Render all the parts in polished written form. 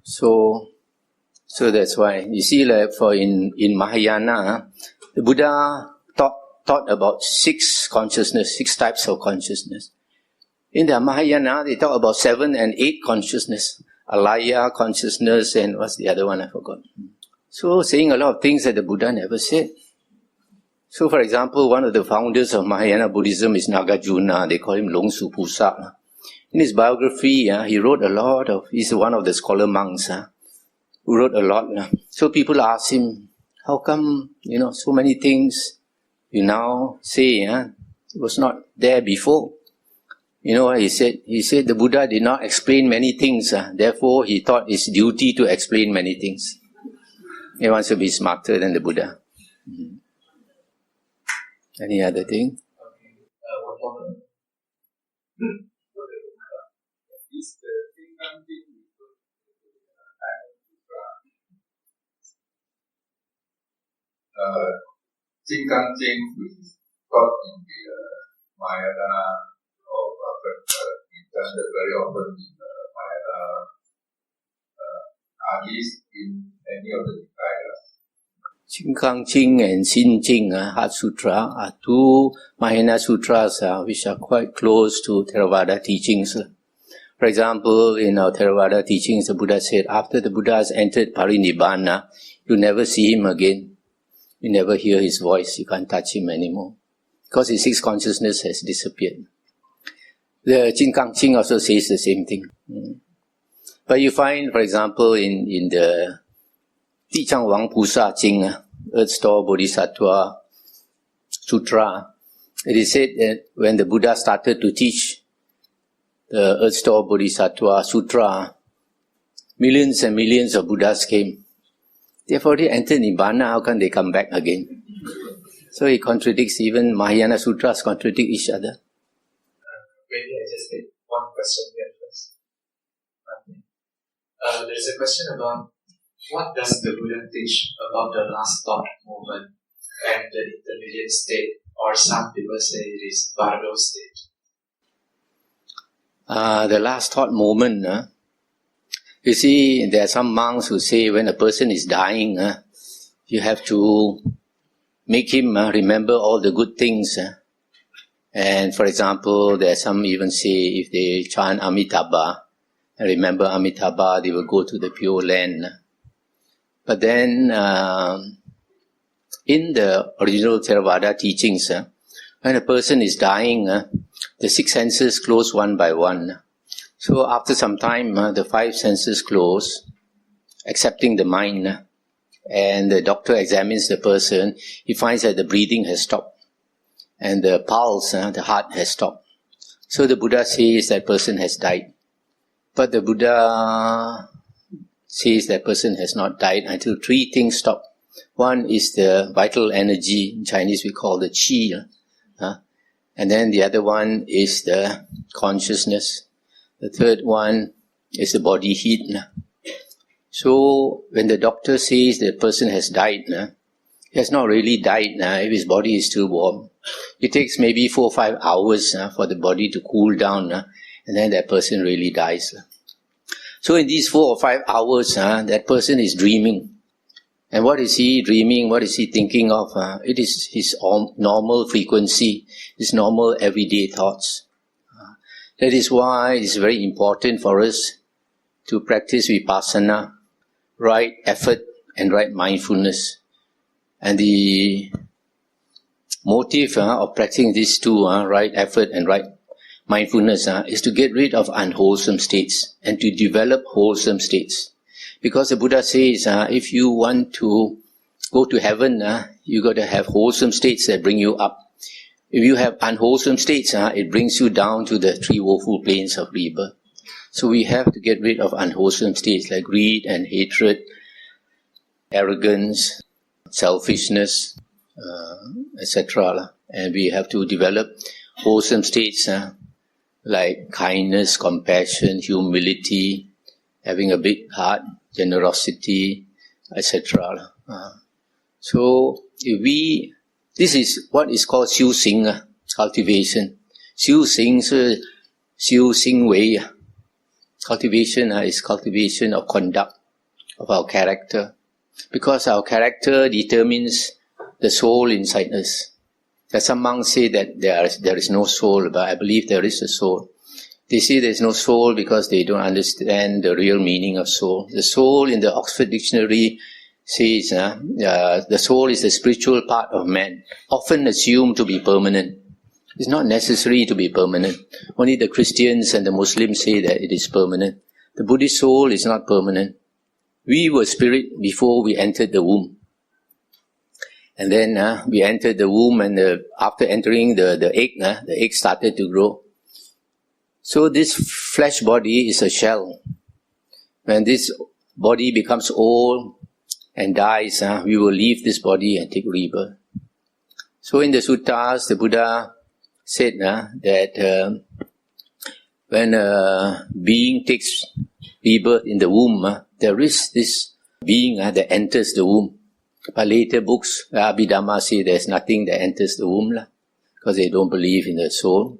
So that's why you see, like for in Mahayana, the Buddha taught about 6 types of consciousness. In the Mahayana, they talk about 7 and 8 consciousness, alaya consciousness, and what's the other one? I forgot. So saying a lot of things that the Buddha never said. So, for example, one of the founders of Mahayana Buddhism is Nagarjuna. They call him Longsu Pusa. In his biography, he wrote a lot of. He's one of the scholar monks who wrote a lot. So people ask him, how come, so many things you now say it was not there before? You know what he said? He said the Buddha did not explain many things. Therefore, he thought it's duty to explain many things. He wants to be smarter than the Buddha. Mm-hmm. Any other thing? What about is the Jinggang Jing Jinggang Jing, which is taught in the Mahayana, done very often in Mahayana, are these in any of the Nikayas? Jinggang Jing and Xin Jing, Heart Sutra, are 2 Mahayana sutras which are quite close to Theravada teachings. For example, in our Theravada teachings, the Buddha said, after the Buddha has entered Parinibbana, you never see him again. You never hear his voice. You can't touch him anymore. Because his 6 consciousness has disappeared. The Jinggang Jing also says the same thing. But you find, for example, in the Tichang Wang Pusa Jing, Earth Store Bodhisattva Sutra, it is said that when the Buddha started to teach the Earth Store Bodhisattva Sutra, millions and millions of Buddhas came. They've already entered Nibbana, how can they come back again? So it contradicts, even Mahayana Sutras contradict each other. Maybe I just take one question here first. There's a question about what does the Buddha teach about the last thought moment and the intermediate state, or some people say it is Bardo state. The last thought moment, you see, there are some monks who say when a person is dying, you have to make him remember all the good things. And for example, there are some even say if they chant Amitabha, and remember Amitabha, they will go to the Pure Land. But then, in the original Theravada teachings, when a person is dying, the 6 senses close one by one. So after some time, the 5 senses close, excepting the mind, and the doctor examines the person, he finds that the breathing has stopped, and the pulse, the heart has stopped. So the Buddha says that person has died. But the Buddha says that person has not died until 3 things stop. One is the vital energy, in Chinese we call the qi. And then the other one is the consciousness. The third one is the body heat. So when the doctor says the person has died, he has not really died if his body is still warm. It takes maybe 4 or 5 hours for the body to cool down, and then that person really dies. So in these 4 or 5 hours, that person is dreaming. And what is he dreaming? What is he thinking of? It is his normal frequency, his normal everyday thoughts. That is why it is very important for us to practice vipassana, right effort and right mindfulness. And the motive of practicing these 2, right effort and right mindfulness, is to get rid of unwholesome states and to develop wholesome states. Because the Buddha says, if you want to go to heaven, you got to have wholesome states that bring you up. If you have unwholesome states, it brings you down to the 3 woeful planes of rebirth. So we have to get rid of unwholesome states like greed and hatred, arrogance, selfishness, etc. And we have to develop wholesome states like kindness, compassion, humility, having a big heart, generosity, etc. So if this is what is called 修行 cultivation. 修行是修行为 Cultivation is cultivation of conduct, of our character. Because our character determines the soul inside us. Some monks say that there is no soul, but I believe there is a soul. They say there is no soul because they don't understand the real meaning of soul. The soul in the Oxford Dictionary says the soul is the spiritual part of man, often assumed to be permanent. It's not necessary to be permanent. Only the Christians and the Muslims say that it is permanent. The Buddhist soul is not permanent. We were spirit before we entered the womb. And then we entered the womb, and after entering the egg started to grow. So this flesh body is a shell. When this body becomes old and dies, we will leave this body and take rebirth. So in the suttas, the Buddha said that when a being takes rebirth in the womb, there is this being that enters the womb. But later books, Abhidhamma say there's nothing that enters the womb, because they don't believe in the soul.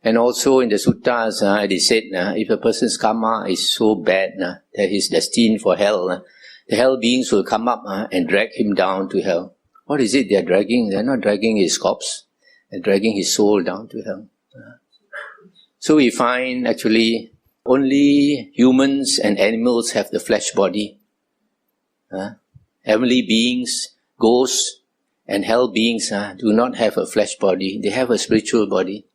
And also in the suttas, it is said, if a person's karma is so bad that he's destined for hell, the hell beings will come up and drag him down to hell. What is it they're dragging? They're not dragging his corpse. They're dragging his soul down to hell. So we find actually only humans and animals have the flesh body. Heavenly beings, ghosts, and hell beings do not have a flesh body. They have a spiritual body.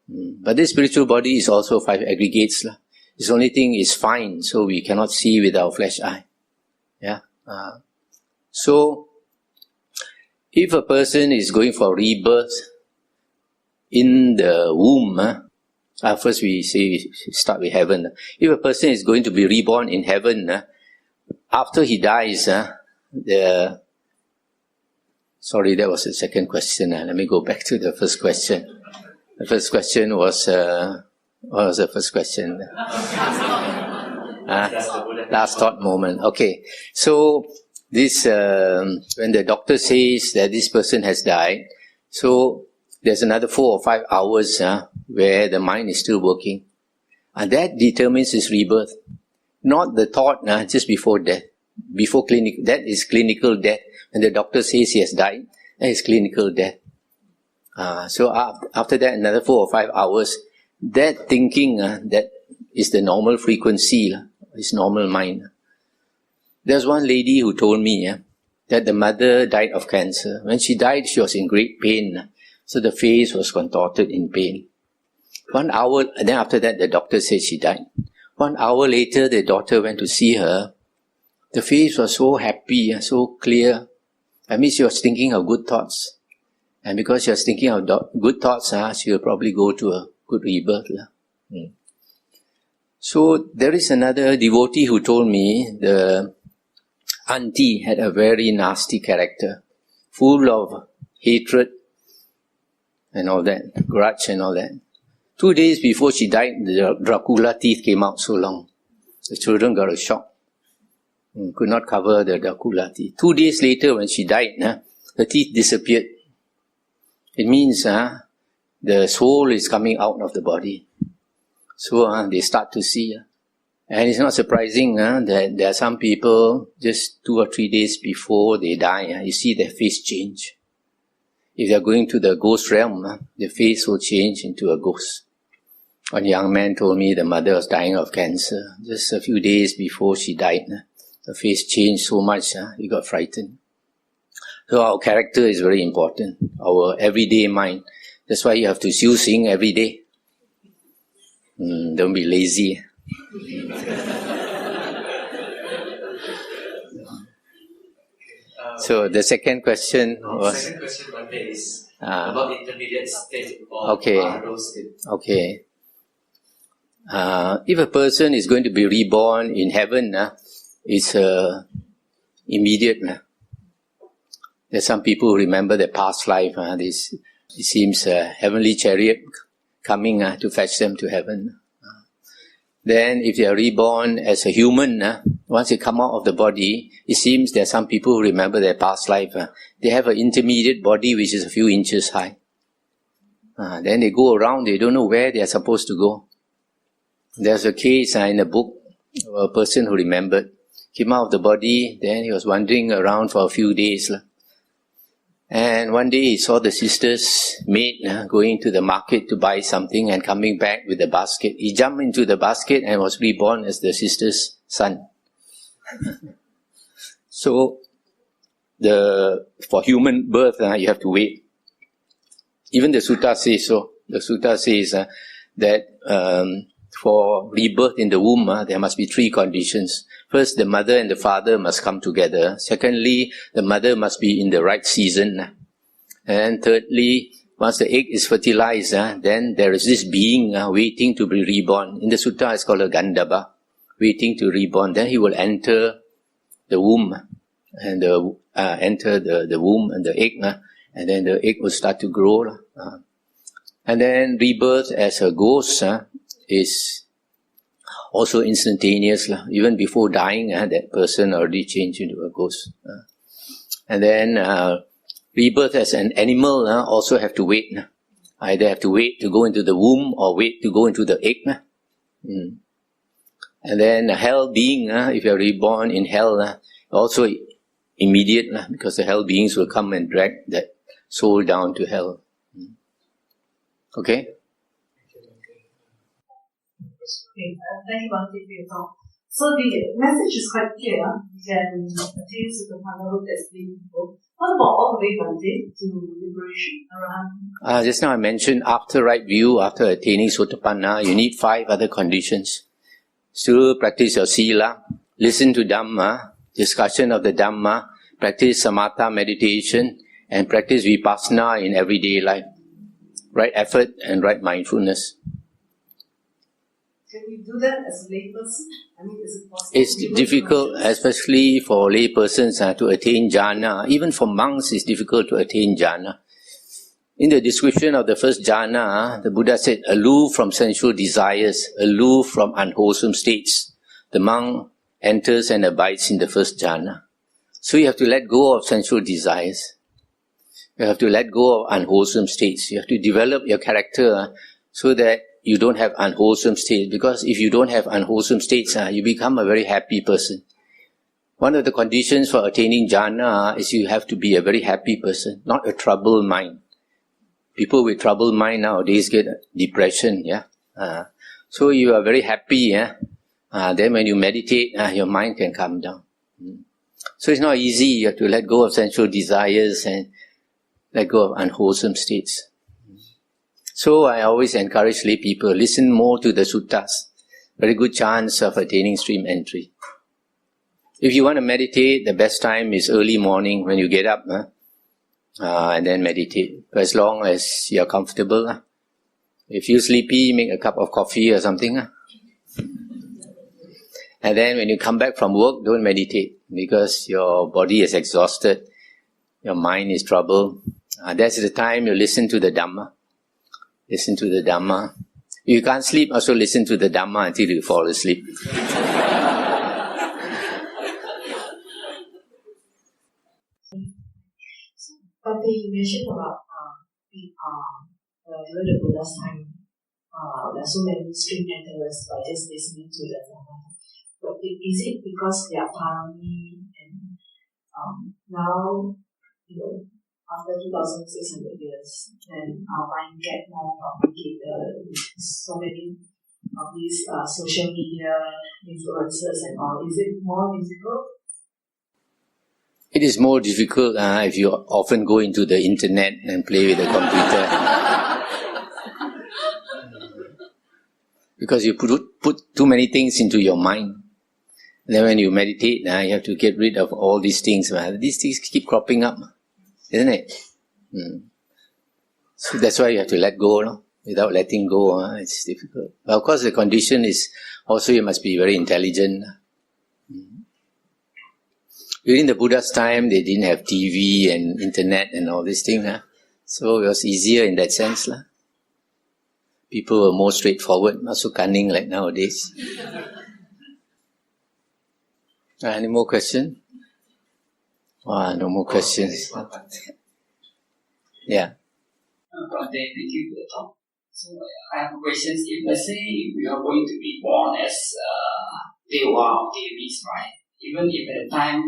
But this spiritual body is also 5 aggregates. This only thing is fine, so we cannot see with our flesh eye. So, if a person is going for rebirth in the womb, first we start with heaven. If a person is going to be reborn in heaven, after he dies, sorry, that was the second question. Let me go back to the first question. The first question was, what was the first question? Last thought moment. Okay. So, this, when the doctor says that this person has died, so there's another 4 or 5 hours where the mind is still working. And that determines his rebirth. Not the thought just before death. Before clinic, that is clinical death. When the doctor says he has died, that is clinical death. So after that, another 4 or 5 hours, that thinking, that is the normal frequency, his normal mind. There's one lady who told me that the mother died of cancer. When she died, she was in great pain. So the face was contorted in pain. 1 hour, and then after that, the doctor said she died. 1 hour later, the daughter went to see her. The face was so happy, so clear. I mean, she was thinking of good thoughts. And because she was thinking of good thoughts, she will probably go to a good rebirth. So, there is another devotee who told me the auntie had a very nasty character, full of hatred and all that, grudge and all that. 2 days before she died, the Dracula teeth came out so long. The children got a shock. Could not cover the Dracula teeth. 2 days later, when she died, the teeth disappeared. It means the soul is coming out of the body. So they start to see. And it's not surprising that there are some people, just 2 or 3 days before they die, you see their face change. If they are going to the ghost realm, the face will change into a ghost. One young man told me the mother was dying of cancer. Just a few days before she died, the face changed so much, he got frightened. So our character is very important, our everyday mind. That's why you have to still sing every day. Don't be lazy. So the second question was... Second question, Bhante, is about intermediate state or those states. Okay. If a person is going to be reborn in heaven, it's immediate. There's some people who remember their past life. It seems a heavenly chariot coming to fetch them to heaven. Then if they are reborn as a human, once they come out of the body, it seems there are some people who remember their past life. They have an intermediate body which is a few inches high. Then they go around, they don't know where they are supposed to go. There's a case in a book, a person who remembered, came out of the body, then he was wandering around for a few days. And one day he saw the sister's maid going to the market to buy something and coming back with the basket. He jumped into the basket and was reborn as the sister's son. So, for human birth, you have to wait. Even the sutta says so. The sutta says that for rebirth in the womb, there must be 3 conditions. First, the mother and the father must come together. Secondly, the mother must be in the right season. And thirdly, once the egg is fertilized, then there is this being waiting to be reborn. In the sutta, it's called a Gandhava, waiting to reborn. Then he will enter the womb, and enter the womb and the egg, and then the egg will start to grow. And then rebirth as a ghost is also instantaneous. Even before dying, that person already changed into a ghost. And then rebirth as an animal also have to wait. Either have to wait to go into the womb or wait to go into the egg. And then hell being, if you are reborn in hell, also immediate, because the hell beings will come and drag that soul down to hell. Okay? Okay, thank you, Bhante, for your talk. So the message is quite clear. We can attain Sutta as being people. What about all the way, Bhante, to liberation around? Just now I mentioned after right view, after attaining Sotapanna, you need 5 other conditions. Still practice your sila, listen to Dhamma, discussion of the Dhamma, practice samatha meditation, and practice vipassana in everyday life. Right effort and right mindfulness. Can we do that as a layperson? I mean, is it possible? It's difficult, especially for laypersons to attain jhana. Even for monks, it's difficult to attain jhana. In the description of the first jhana, the Buddha said, aloof from sensual desires, aloof from unwholesome states. The monk enters and abides in the first jhana. So you have to let go of sensual desires. You have to let go of unwholesome states. You have to develop your character so that you don't have unwholesome states. Because if you don't have unwholesome states, you become a very happy person. One of the conditions for attaining jhana is you have to be a very happy person, not a troubled mind. People with troubled mind nowadays get depression, so you are very happy, then when you meditate, your mind can calm down. So it's not easy. You have to let go of sensual desires and let go of unwholesome states. So I always encourage lay people, listen more to the suttas. Very good chance of attaining stream entry. If you want to meditate, the best time is early morning when you get up, and then meditate. For as long as you're comfortable. If you're sleepy, make a cup of coffee or something. And then when you come back from work, don't meditate, because your body is exhausted, your mind is troubled. That's the time you listen to the Dhamma. Listen to the Dhamma. If you can't sleep, also listen to the Dhamma until you fall asleep. But you mentioned about during the Buddha's time, there are so many stream enterers by just listening to the Dhamma. But is it because they are parami and now, after 2,600 years, then our mind get more complicated with so many of these social media influences and all? Is it more difficult? It is more difficult if you often go into the internet and play with the computer. Because you put too many things into your mind. And then when you meditate, you have to get rid of all these things. These things keep cropping up, isn't it? So that's why you have to let go. No? Without letting go, it's difficult. But of course, the condition is also you must be very intelligent. During the Buddha's time, they didn't have TV and internet and all these things. So it was easier in that sense. People were more straightforward, not so cunning like nowadays. Any more questions? No more questions. Yeah. Bhante, thank you for the talk. So I have a question. If let's say we are going to be born as Dewa or Devis, right? Even if at the time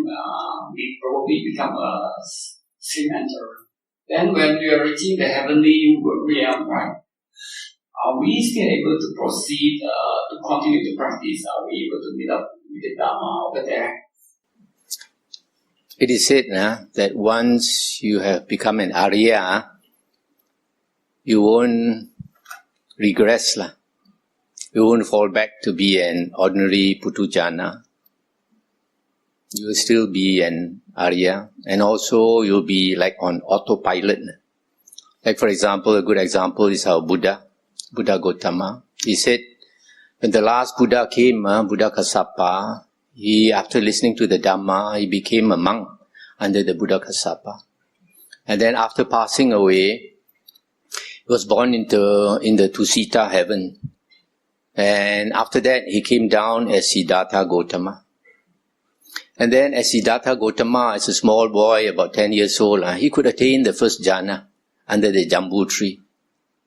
we probably become a stream enterer, then when we are reaching the heavenly realm, right? Are we still able to proceed to continue to practice? Are we able to meet up with the Dhamma over there? It is said that once you have become an Arya, you won't regress. You won't fall back to be an ordinary Putujana. You will still be an Arya, and also you'll be like on autopilot. Like for example, a good example is our Buddha Gautama. He said, when the last Buddha came, Buddha Kassapa, after listening to the Dhamma, he became a monk under the Buddha Kassapa. And then after passing away, he was born in the Tusita heaven. And after that, he came down as Siddhartha Gautama. And then as Siddhartha Gautama, as a small boy, about 10 years old, he could attain the first jhana under the Jambu tree.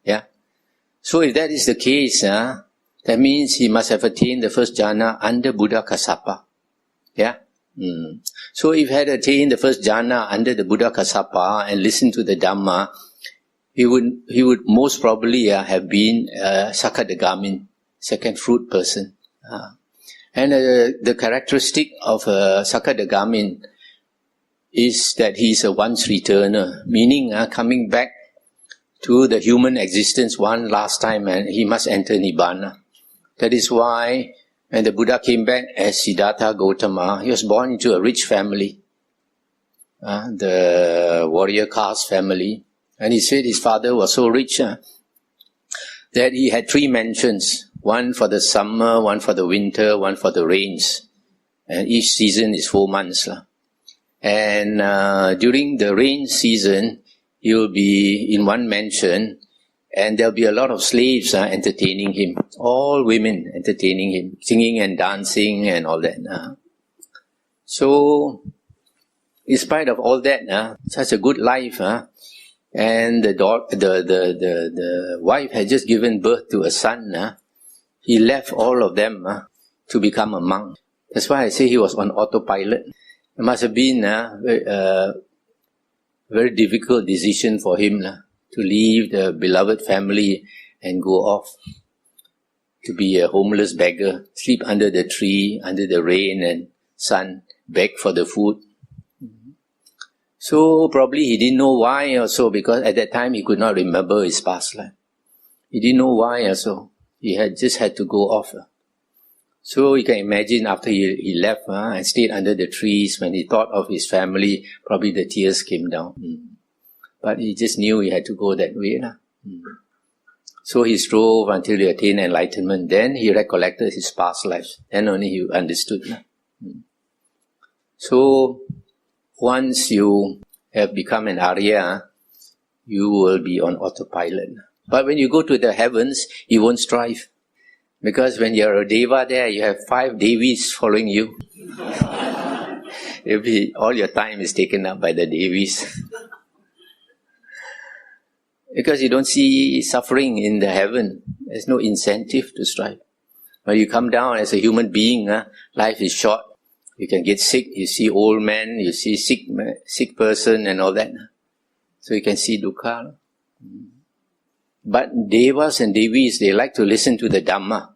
Yeah. So if that is the case, that means he must have attained the first jhana under Buddha Kassapa. Yeah. So if he had attained the first jhana under the Buddha Kassapa and listened to the Dhamma, he would most probably have been Sakadagamin, second fruit person. And the characteristic of Sakadagamin is that he is a once returner, meaning coming back to the human existence one last time, and he must enter Nibbana. That is why when the Buddha came back as Siddhartha Gautama, he was born into a rich family, the warrior caste family. And he said his father was so rich that he had 3 mansions, one for the summer, one for the winter, one for the rains. And each season is 4 months. And during the rain season, he will be in one mansion, and there will be a lot of slaves entertaining him. All women entertaining him, singing and dancing and all that. So, in spite of all that, such a good life, and the wife had just given birth to a son, he left all of them to become a monk. That's why I say he was on autopilot. It must have been a very difficult decision for him to leave the beloved family and go off to be a homeless beggar, sleep under the tree, under the rain and sun, beg for the food. So probably he didn't know why also, because at that time he could not remember his past life. He didn't know why also. He had just had to go off. So you can imagine after he left and stayed under the trees, when he thought of his family, probably the tears came down. But he just knew he had to go that way. So he strove until he attained enlightenment. Then he recollected his past lives. Then only he understood. So once you have become an Arya, you will be on autopilot. But when you go to the heavens, you won't strive. Because when you're a Deva there, you have 5 Devis following you. All your time is taken up by the Devis. Because you don't see suffering in the heaven. There's no incentive to strive. When you come down as a human being, life is short. You can get sick, you see old man, you see sick person and all that. So you can see dukkha. But Devas and Devis, they like to listen to the Dhamma,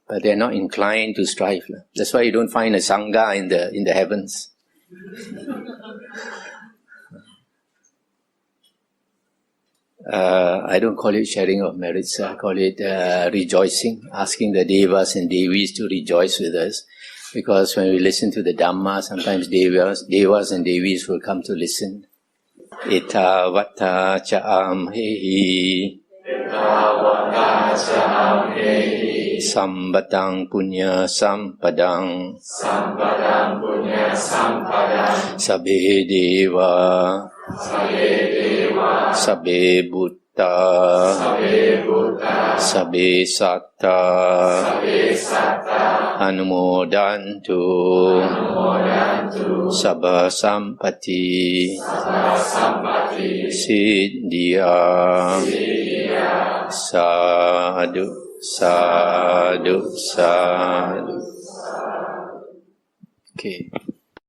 but they're not inclined to strive. That's why you don't find a Sangha in the heavens. I don't call it sharing of merits, I call it rejoicing, asking the Devas and Devis to rejoice with us. Because when we listen to the Dhamma, sometimes Devas and Devis will come to listen. Ita vata cha'am hehi Sambatang punya sampadang Sabbe deva Sabbe buddha Sabbe satta Anumodantu Sabba sampati Siddhya Sadhu, sadhu, sadhu. Okay.